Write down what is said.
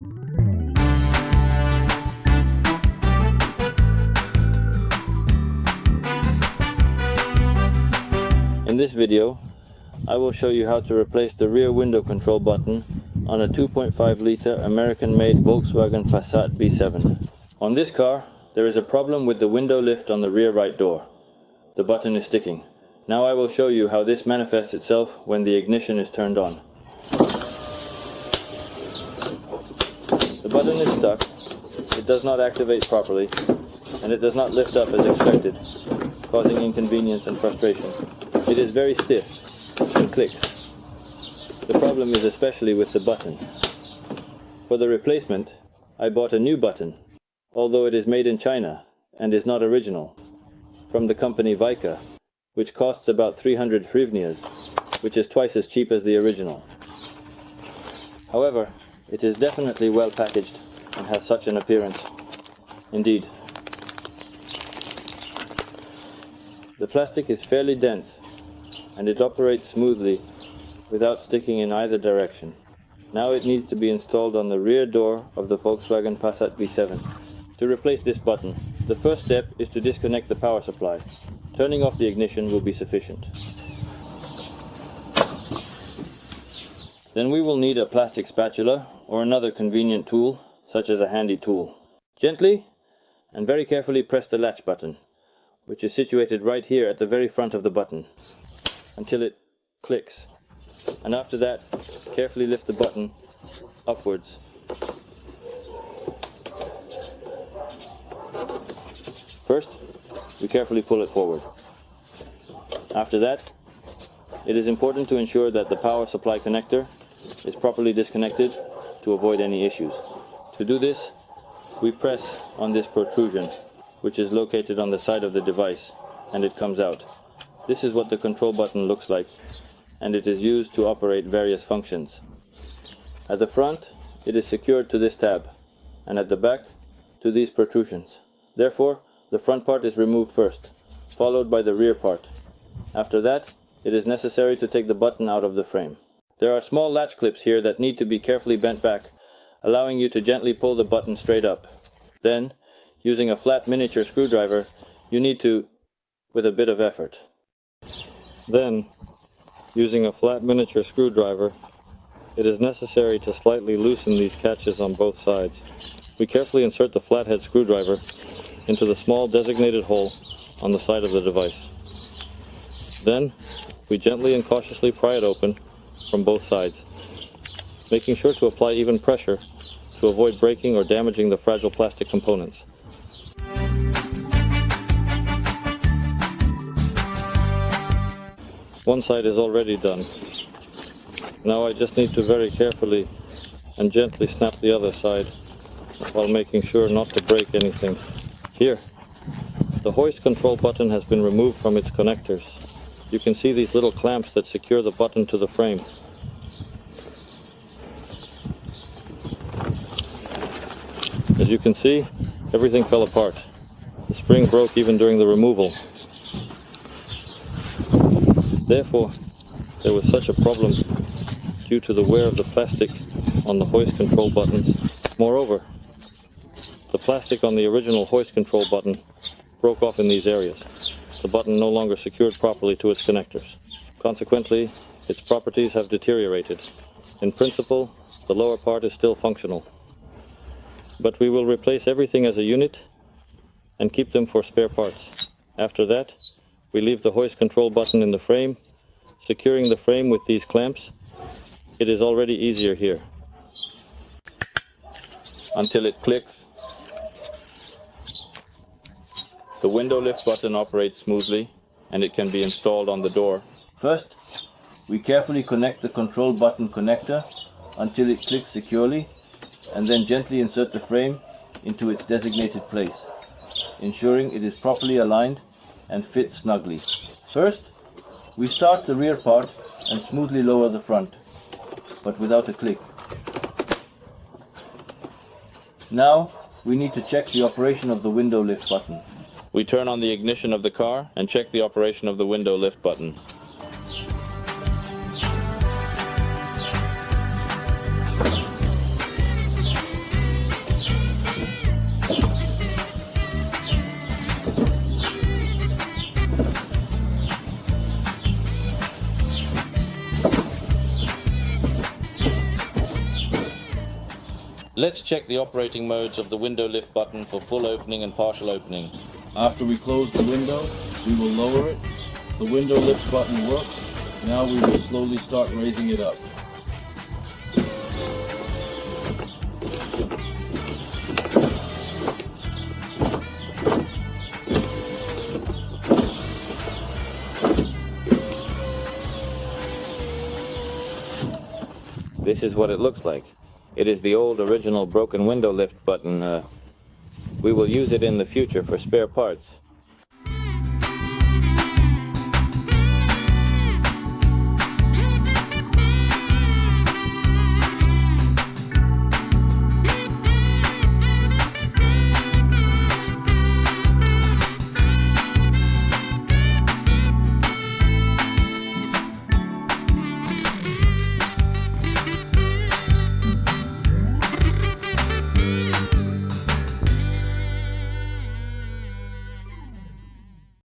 In this video, I will show you how to replace the rear window control button on a 2.5 litre American-made Volkswagen Passat B7. On this car, there is a problem with the window lift on the rear right door. The button is sticking. Now I will show you how this manifests itself when the ignition is turned on. The button is stuck, it does not activate properly, and it does not lift up as expected, causing inconvenience and frustration. It is very stiff and clicks. The problem is especially with the button. For the replacement, I bought a new button, although it is made in China and is not original, from the company Vika, which costs about 300 hryvnias, which is twice as cheap as the original. However, it is definitely well packaged and has such an appearance. Indeed. The plastic is fairly dense, and it operates smoothly without sticking in either direction. Now it needs to be installed on the rear door of the Volkswagen Passat B7. To replace this button, the first step is to disconnect the power supply. Turning off the ignition will be sufficient. Then we will need a plastic spatula or another convenient tool, such as a handy tool. Gently and very carefully press the latch button, which is situated right here at the very front of the button, until it clicks. And after that, carefully lift the button upwards. First, we carefully pull it forward. After that, it is important to ensure that the power supply connector is properly disconnected to avoid any issues. To do this, we press on this protrusion, which is located on the side of the device, and it comes out. This is what the control button looks like, and it is used to operate various functions. At the front, it is secured to this tab, and at the back, to these protrusions. Therefore, the front part is removed first, followed by the rear part. After that, it is necessary to take the button out of the frame. There are small latch clips here that need to be carefully bent back, allowing you to gently pull the button straight up. Then, using a flat miniature screwdriver, you need to, with a bit of effort. Then, using a flat miniature screwdriver, it is necessary to slightly loosen these catches on both sides. We carefully insert the flathead screwdriver into the small designated hole on the side of the device. Then, we gently and cautiously pry it open from both sides, making sure to apply even pressure to avoid breaking or damaging the fragile plastic components. One side is already done. Now I just need to very carefully and gently snap the other side while making sure not to break anything. Here, the hoist control button has been removed from its connectors. You can see these little clamps that secure the button to the frame. As you can see, everything fell apart. The spring broke even during the removal. Therefore, there was such a problem due to the wear of the plastic on the hoist control buttons. Moreover, the plastic on the original hoist control button broke off in these areas. The button no longer secured properly to its connectors. Consequently, its properties have deteriorated. In principle, the lower part is still functional. But we will replace everything as a unit and keep them for spare parts. After that, we leave the hoist control button in the frame, securing the frame with these clamps. It is already easier here. Until it clicks. The window lift button operates smoothly, and it can be installed on the door. First, we carefully connect the control button connector until it clicks securely, and then gently insert the frame into its designated place, ensuring it is properly aligned and fits snugly. First, we start the rear part and smoothly lower the front, but without a click. Now, we need to check the operation of the window lift button. We turn on the ignition of the car and check the operation of the window lift button. Let's check the operating modes of the window lift button for full opening and partial opening. After we close the window, we will lower it. The window lift button works. Now we will slowly start raising it up. This is what it looks like. It is the old original broken window lift button. We will use it in the future for spare parts.